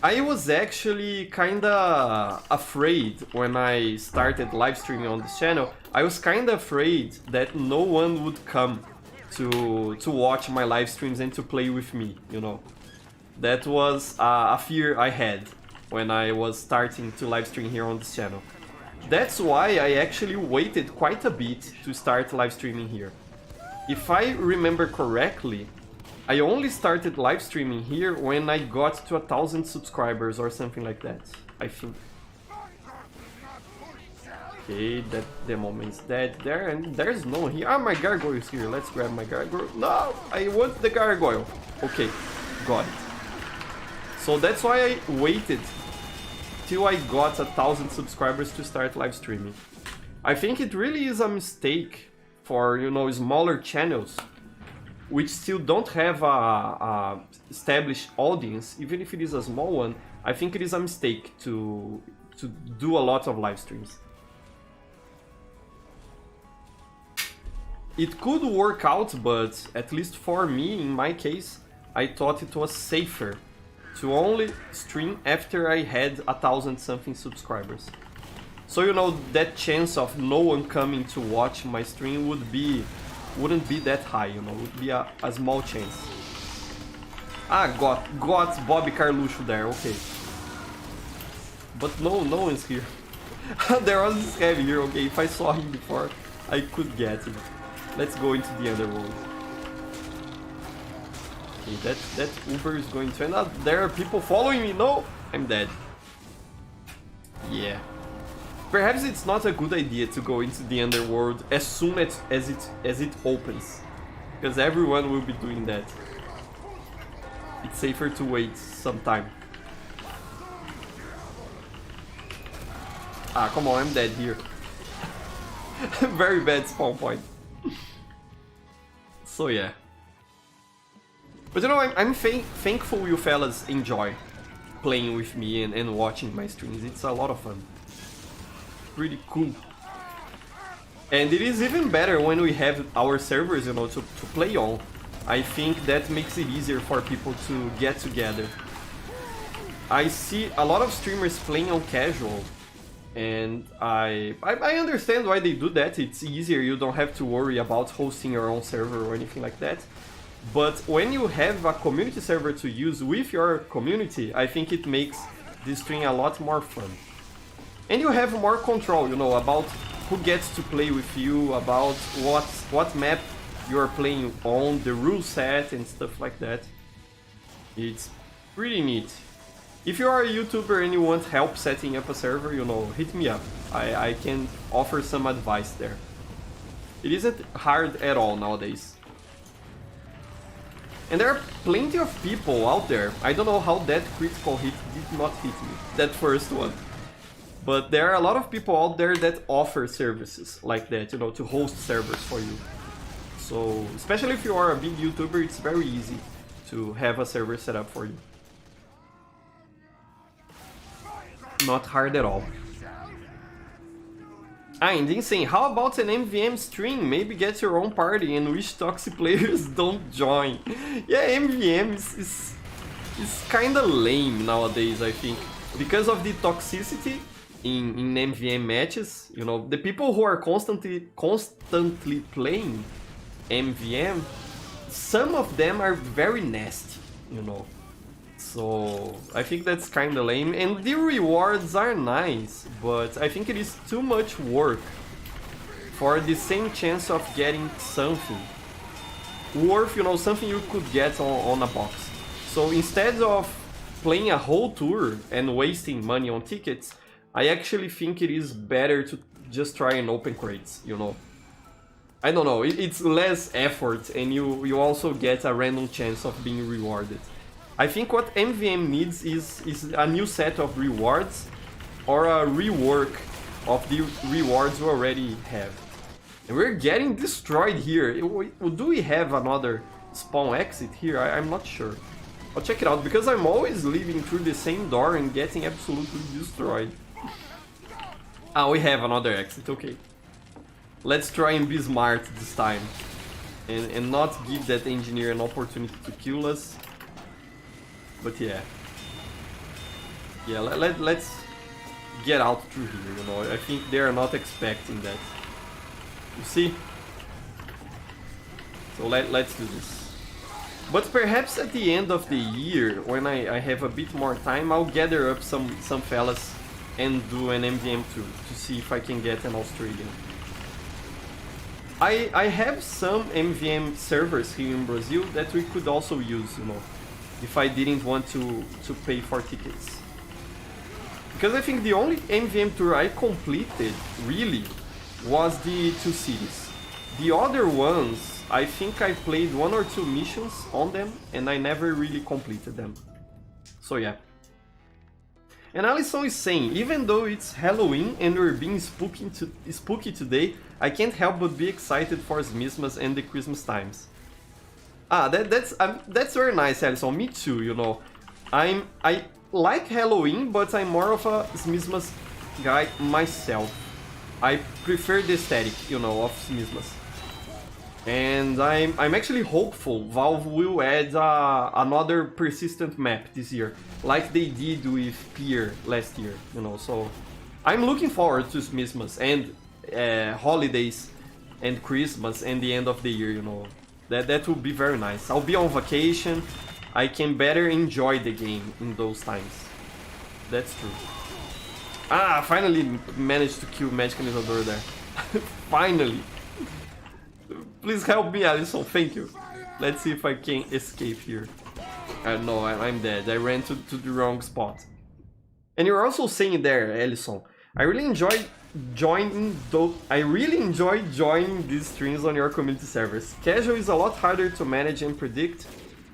I was actually kinda afraid when I started live streaming on this channel. I was kinda afraid that no one would come to watch my live streams and to play with me, you know. That was a fear I had when I was starting to live stream here on this channel. That's why I actually waited quite a bit to start live streaming here. If I remember correctly, I only started live streaming here when I got to 1,000 subscribers or something like that, I think. Okay, that demo means dead there, and there's no one here. Ah, my gargoyle is here. Let's grab my gargoyle. No, I want the gargoyle. Okay, got it. So that's why I waited till I got 1,000 subscribers to start live streaming. I think it really is a mistake for, you know, smaller channels which still don't have a established audience, even if it is a small one. I think it is a mistake to do a lot of live streams. It could work out, but at least for me, in my case, I thought it was safer to only stream after I had 1,000 something subscribers. So, you know, that chance of no one coming to watch my stream wouldn't be that high, you know, would be a small chance. Ah, got Bobby Carluxo there, okay. But no one's here. There was this heavy here, okay, if I saw him before, I could get him. Let's go into the underworld. Okay, that Uber is going to end up. There are people following me. No, I'm dead. Yeah. Perhaps it's not a good idea to go into the underworld as soon as it opens, because everyone will be doing that. It's safer to wait some time. Ah, come on, I'm dead here. Very bad spawn point. So yeah. But you know, I'm thankful you fellas enjoy playing with me and watching my streams. It's a lot of fun. Pretty cool. And it is even better when we have our servers, you know, to play on. I think that makes it easier for people to get together. I see a lot of streamers playing on casual, and I understand why they do that. It's easier, you don't have to worry about hosting your own server or anything like that. But when you have a community server to use with your community, I think it makes this stream a lot more fun. And you have more control, you know, about who gets to play with you, about what map you're playing on, the rule set and stuff like that. It's pretty neat. If you are a YouTuber and you want help setting up a server, you know, hit me up. I can offer some advice there. It isn't hard at all nowadays. And there are plenty of people out there. I don't know how that critical hit did not hit me, that first one. But there are a lot of people out there that offer services like that, you know, to host servers for you. So, especially if you are a big YouTuber, it's very easy to have a server set up for you. Not hard at all. Ah, and Insane, how about an MVM stream? Maybe get your own party and wish toxic players don't join. Yeah, MVM is kinda lame nowadays, I think. Because of the toxicity in MVM matches, you know, the people who are constantly playing MVM, some of them are very nasty, you know. So I think that's kinda lame, and the rewards are nice, but I think it is too much work for the same chance of getting something worth, you know, something you could get on a box. So instead of playing a whole tour and wasting money on tickets, I actually think it is better to just try and open crates, you know. I don't know, it's less effort and you also get a random chance of being rewarded. I think what MVM needs is a new set of rewards or a rework of the rewards we already have. And we're getting destroyed here. Do we have another spawn exit here? I'm not sure. I'll check it out because I'm always leaving through the same door and getting absolutely destroyed. Ah, we have another exit, okay. Let's try and be smart this time and not give that engineer an opportunity to kill us. But yeah, let's get out through here, you know. I think they are not expecting that. You see? So let's do this. But perhaps at the end of the year, when I have a bit more time, I'll gather up some fellas and do an MVM too, to see if I can get an Australian. I have some MVM servers here in Brazil that we could also use, you know, if I didn't want to pay for tickets. Because I think the only MVM tour I completed, really, was the 2 cities. The other ones, I think I played 1 or 2 missions on them, and I never really completed them. So yeah. And Alison is saying, even though it's Halloween and we're being spooky today, I can't help but be excited for Xmas and the Christmas times. Ah, that's very nice, Alison. Me too, you know. I like Halloween, but I'm more of a Xmas guy myself. I prefer the aesthetic, you know, of Xmas. And I'm actually hopeful Valve will add another persistent map this year, like they did with Pier last year, you know. So I'm looking forward to Xmas and holidays and Christmas and the end of the year, you know. That will be very nice. I'll be on vacation. I can better enjoy the game in those times. That's true. Ah, finally managed to kill Magicalizador there. Finally. Please help me, Alison. Thank you. Let's see if I can escape here. No, I'm dead. I ran to the wrong spot. And you're also saying there, Alison, I really enjoy joining these streams on your community servers. Casual is a lot harder to manage and predict,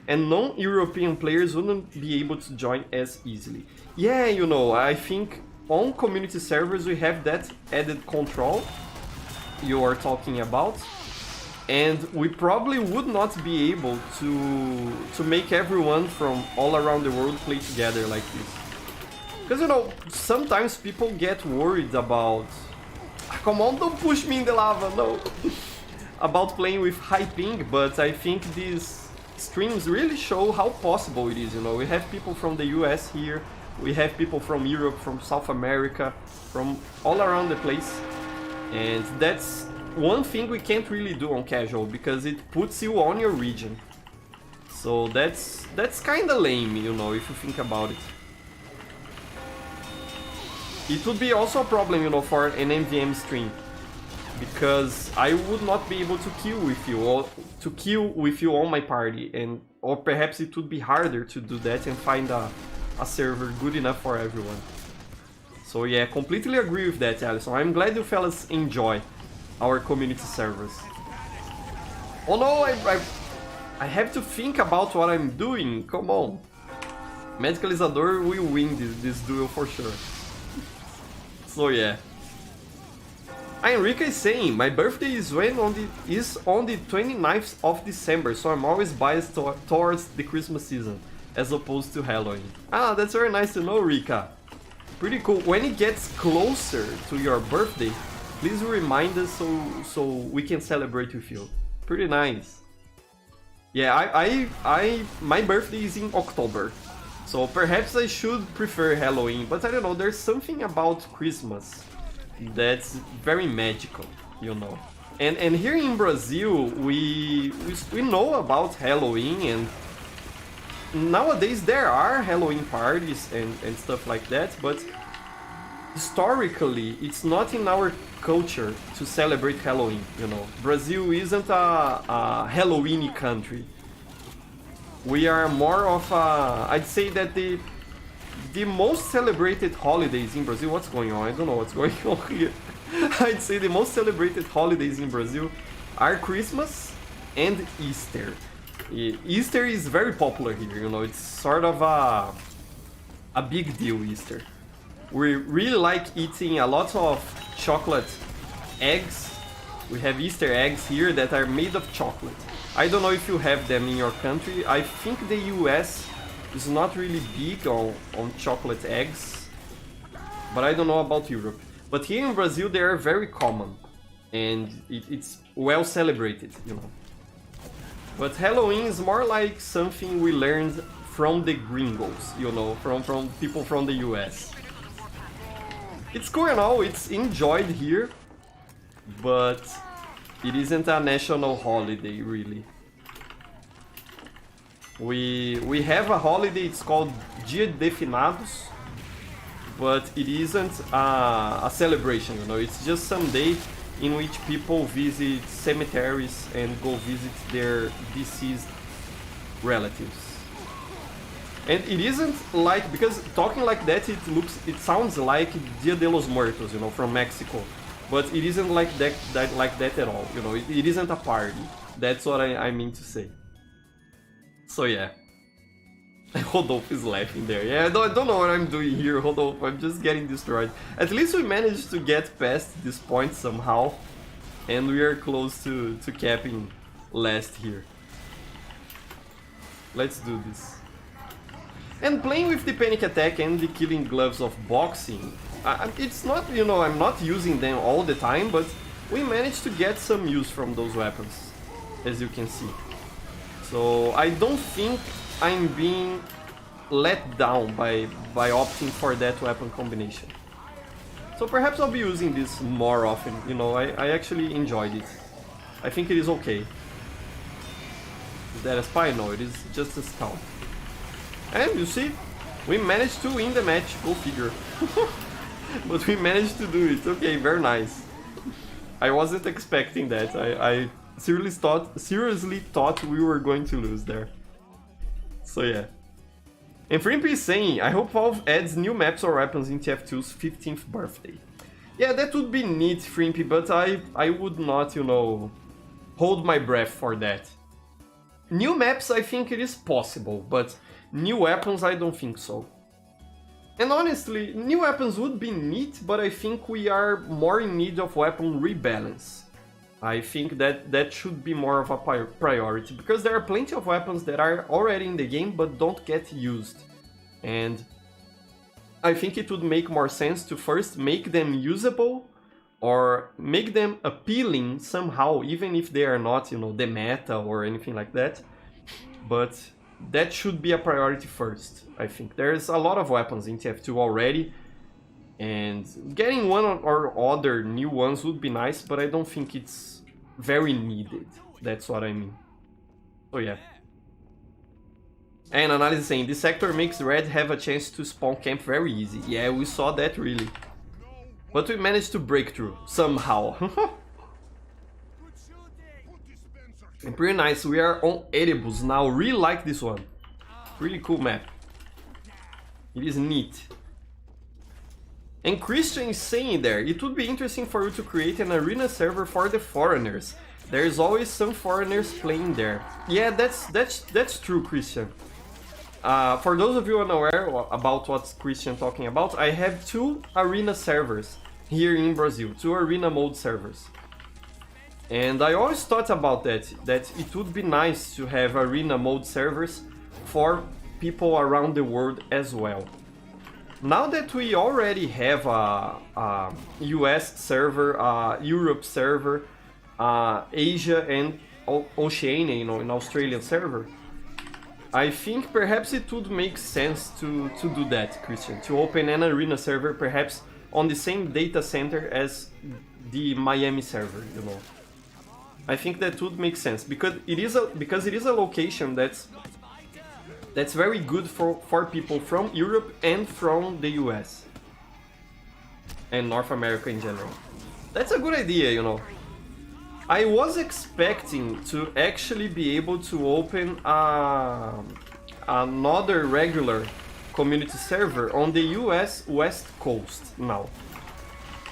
and non-European players wouldn't be able to join as easily. Yeah, you know, I think on community servers we have that added control you are talking about, and we probably would not be able to make everyone from all around the world play together like this. Because, you know, sometimes people get worried about... Come on, don't push me in the lava, no! About playing with high ping, but I think these streams really show how possible it is, you know. We have people from the US here, we have people from Europe, from South America, from all around the place. And that's one thing we can't really do on casual, because it puts you on your region. So that's kinda lame, you know, if you think about it. It would be also a problem, you know, for an MVM stream, because I would not be able to kill with you, or to kill with you on my party, and or perhaps it would be harder to do that and find a server good enough for everyone. So yeah, completely agree with that, Alison. I'm glad you fellas enjoy our community servers. Oh no, I have to think about what I'm doing, come on. Medicalizador will win this duel for sure. So yeah. Enrique is saying, my birthday is on the 29th of December, so I'm always biased towards the Christmas season, as opposed to Halloween. Ah, that's very nice to know, Rika. Pretty cool. When it gets closer to your birthday, please remind us so we can celebrate with you. Pretty nice. Yeah, my birthday is in October. So perhaps I should prefer Halloween, but I don't know, there's something about Christmas that's very magical, you know. And here in Brazil, we know about Halloween, and nowadays there are Halloween parties and stuff like that, but historically it's not in our culture to celebrate Halloween, you know. Brazil isn't a Halloween country. We are more of a... I'd say that the most celebrated holidays in Brazil... What's going on? I don't know what's going on here. I'd say the most celebrated holidays in Brazil are Christmas and Easter. Easter is very popular here, you know, it's sort of a big deal, Easter. We really like eating a lot of chocolate eggs. We have Easter eggs here that are made of chocolate. I don't know if you have them in your country. I think the US is not really big on chocolate eggs, but I don't know about Europe. But here in Brazil they are very common, and it's well celebrated, you know. But Halloween is more like something we learned from the gringos, you know, from people from the US. It's cool and all, it's enjoyed here, but it isn't a national holiday, really. We have a holiday, it's called Dia de Finados, but it isn't a celebration, you know, it's just some day in which people visit cemeteries and go visit their deceased relatives. And it isn't like, because talking like that, it sounds like Dia de los Muertos, you know, from Mexico. But it isn't like that at all, you know, it isn't a party. That's what I mean to say. So yeah. Rodolfo is laughing there. Yeah, I don't know what I'm doing here, Rodolfo, I'm just getting destroyed. At least we managed to get past this point somehow, and we are close to capping last here. Let's do this. And playing with the panic attack and the killing gloves of boxing, it's not, you know, I'm not using them all the time, but we managed to get some use from those weapons, as you can see. So I don't think I'm being let down by opting for that weapon combination. So perhaps I'll be using this more often, you know, I actually enjoyed it. I think it is okay. Is that a spy? No, it is just a scout. And you see, we managed to win the match, go figure. But we managed to do it, okay, very nice. I wasn't expecting that, I seriously thought we were going to lose there. So yeah. And Frimpy is saying, I hope Valve adds new maps or weapons in TF2's 15th birthday. Yeah, that would be neat, Frimpy, but I would not, you know, hold my breath for that. New maps, I think it is possible, but new weapons, I don't think so. And honestly, new weapons would be neat, but I think we are more in need of weapon rebalance. I think that should be more of a priority, because there are plenty of weapons that are already in the game but don't get used. And I think it would make more sense to first make them usable or make them appealing somehow, even if they are not, you know, the meta or anything like that. But that should be a priority first, I think. There's a lot of weapons in TF2 already, and getting one or other new ones would be nice, but I don't think it's very needed. That's what I mean. So yeah. And analysis saying, this sector makes Red have a chance to spawn camp very easy. Yeah, we saw that really. But we managed to break through, somehow. And pretty nice, we are on Erebus now, really like this one. Really cool map. It is neat. And Christian is saying there, it would be interesting for you to create an arena server for the foreigners. There is always some foreigners playing there. Yeah, that's true, Christian. For those of you unaware about what's Christian talking about, I have 2 arena servers here in Brazil, 2 arena mode servers. And I always thought about that it would be nice to have arena mode servers for people around the world as well. Now that we already have a US server, a Europe server, Asia and Oceania, you know, an Australian server, I think perhaps it would make sense to do that, Christian, to open an arena server perhaps on the same data center as the Miami server, you know. I think that would make sense because it is a location that's very good for people from Europe and from the US and North America in general. That's a good idea, you know. I was expecting to actually be able to open another regular community server on the US West Coast now.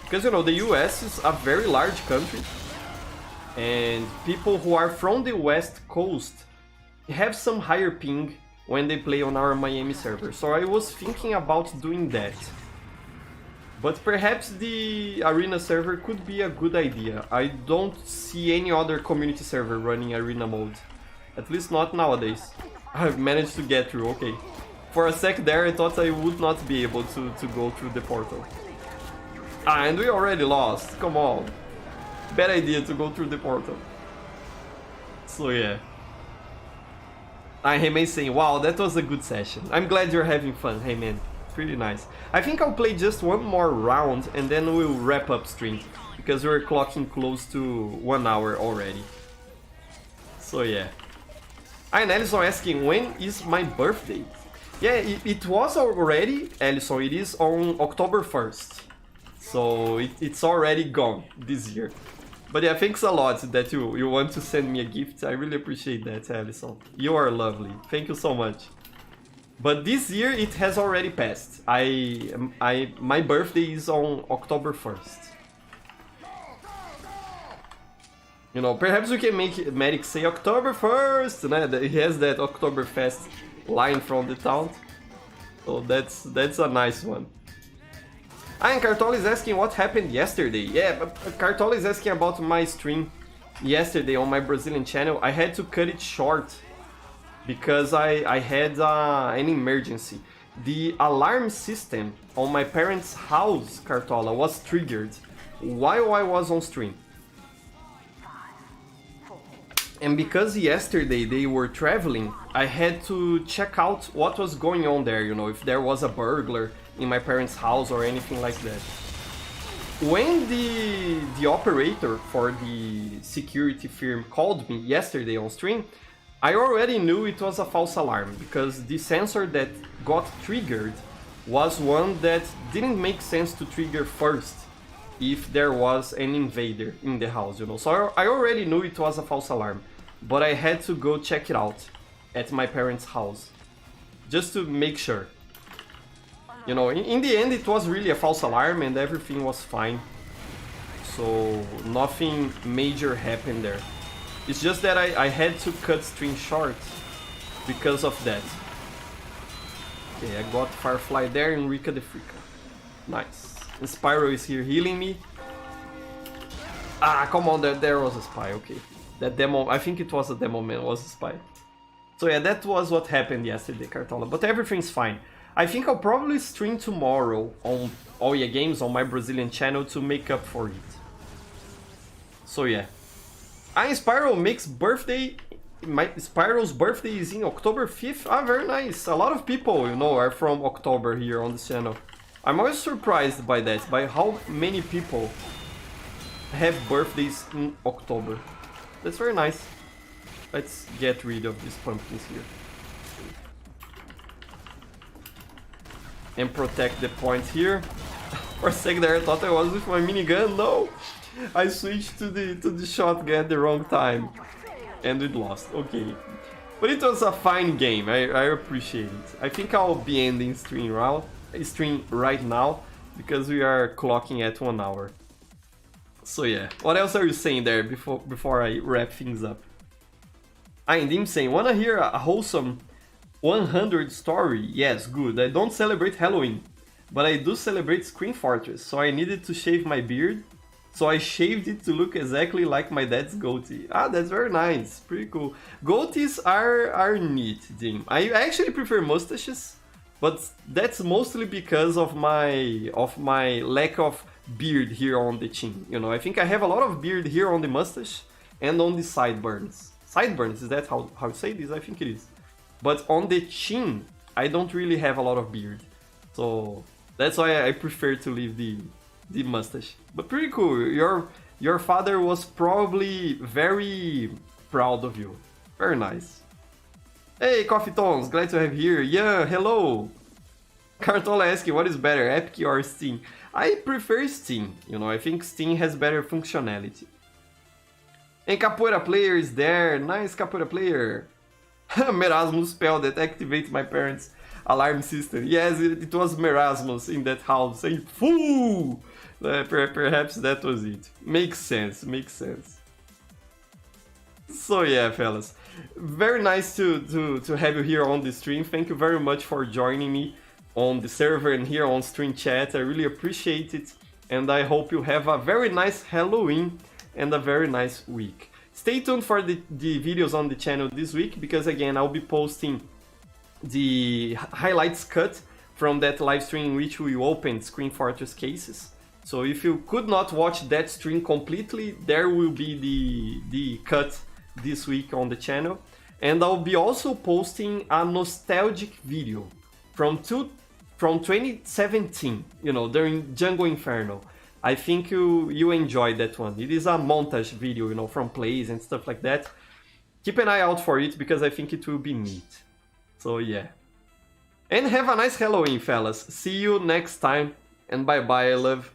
Because, you know, the US is a very large country, and people who are from the West Coast have some higher ping when they play on our Miami server. So I was thinking about doing that. But perhaps the arena server could be a good idea. I don't see any other community server running arena mode. At least not nowadays. I've managed to get through, okay. For a sec there I thought I would not be able to go through the portal. And we already lost, come on. Bad idea to go through the portal. So yeah. Hey man saying, wow, that was a good session. I'm glad you're having fun, hey man. Pretty nice. I think I'll play just one more round and then we'll wrap up stream. Because we're clocking close to 1 hour already. So yeah. And Ellison asking, when is my birthday? Yeah, it was already, Ellison, it is on October 1st. So it's already gone this year. But yeah, thanks a lot that you want to send me a gift. I really appreciate that, Ellison. You are lovely. Thank you so much. But this year it has already passed. My birthday is on October 1st. You know, perhaps we can make Medic say October 1st. Né? He has that Oktoberfest line from the town. So that's a nice one. And Cartola is asking what happened yesterday. Yeah, Cartola is asking about my stream yesterday on my Brazilian channel. I had to cut it short because I had an emergency. The alarm system on my parents' house, Cartola, was triggered while I was on stream. And because yesterday they were traveling, I had to check out what was going on there, you know, if there was a burglar in my parents' house or anything like that. When the operator for the security firm called me yesterday on stream, I already knew it was a false alarm because the sensor that got triggered was one that didn't make sense to trigger first if there was an invader in the house, you know. So I already knew it was a false alarm, but I had to go check it out at my parents' house just to make sure. You know, in the end it was really a false alarm and everything was fine. So nothing major happened there. It's just that I had to cut stream short because of that. Okay, I got Firefly there and Rika the Freaka. Nice. And Spyro is here healing me. Ah, come on, there was a spy, okay. That demo, I think it was a demo man, was a spy. So yeah, that was what happened yesterday, Cartola, but everything's fine. I think I'll probably stream tomorrow on All Yeah Games on my Brazilian channel to make up for it. So yeah. Spyro makes birthday, Spyro's birthday is in October 5th. Ah, very nice. A lot of people, you know, are from October here on this channel. I'm always surprised by that, by how many people have birthdays in October. That's very nice. Let's get rid of these pumpkins here. And protect the points here. For a second there I thought I was with my minigun. No! I switched to the shotgun at the wrong time. And we lost. Okay. But it was a fine game. I appreciate it. I think I'll be ending stream right now because we are clocking at 1 hour. So yeah, what else are you saying there before I wrap things up? I'm saying, wanna hear a wholesome 100 story? Yes, good. I don't celebrate Halloween, but I do celebrate Screen Fortress, so I needed to shave my beard, so I shaved it to look exactly like my dad's goatee. Ah, that's very nice, pretty cool. Goatees are neat, Jim. I actually prefer mustaches, but that's mostly because of my lack of beard here on the chin. You know, I think I have a lot of beard here on the mustache and on the sideburns. Sideburns, is that how you say this? I think it is. But on the chin, I don't really have a lot of beard. So that's why I prefer to leave the mustache. But pretty cool. Your father was probably very proud of you. Very nice. Hey, Coffee Tones, glad to have you here. Yeah, hello. Cartola asking, what is better, Epic or Steam? I prefer Steam, you know, I think Steam has better functionality. And Capoeira player is there, nice Capoeira player. Merasmus spell that activates my parents' alarm system. Yes, it was Merasmus in that house saying, "Fool!" Perhaps that was it. Makes sense, makes sense. So yeah, fellas. Very nice to have you here on the stream. Thank you very much for joining me on the server and here on stream chat. I really appreciate it, and I hope you have a very nice Halloween and a very nice week. Stay tuned for the videos on the channel this week, because again I'll be posting the highlights cut from that live stream in which we opened Screen Fortress cases. So if you could not watch that stream completely, there will be the cut this week on the channel. And I'll be also posting a nostalgic video from 2017, you know, during Django Inferno. I think you enjoyed that one. It is a montage video, you know, from plays and stuff like that. Keep an eye out for it, because I think it will be neat. So yeah. And have a nice Halloween, fellas. See you next time, and bye bye. I love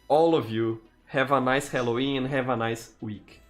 all of you. Have a nice Halloween and have a nice week.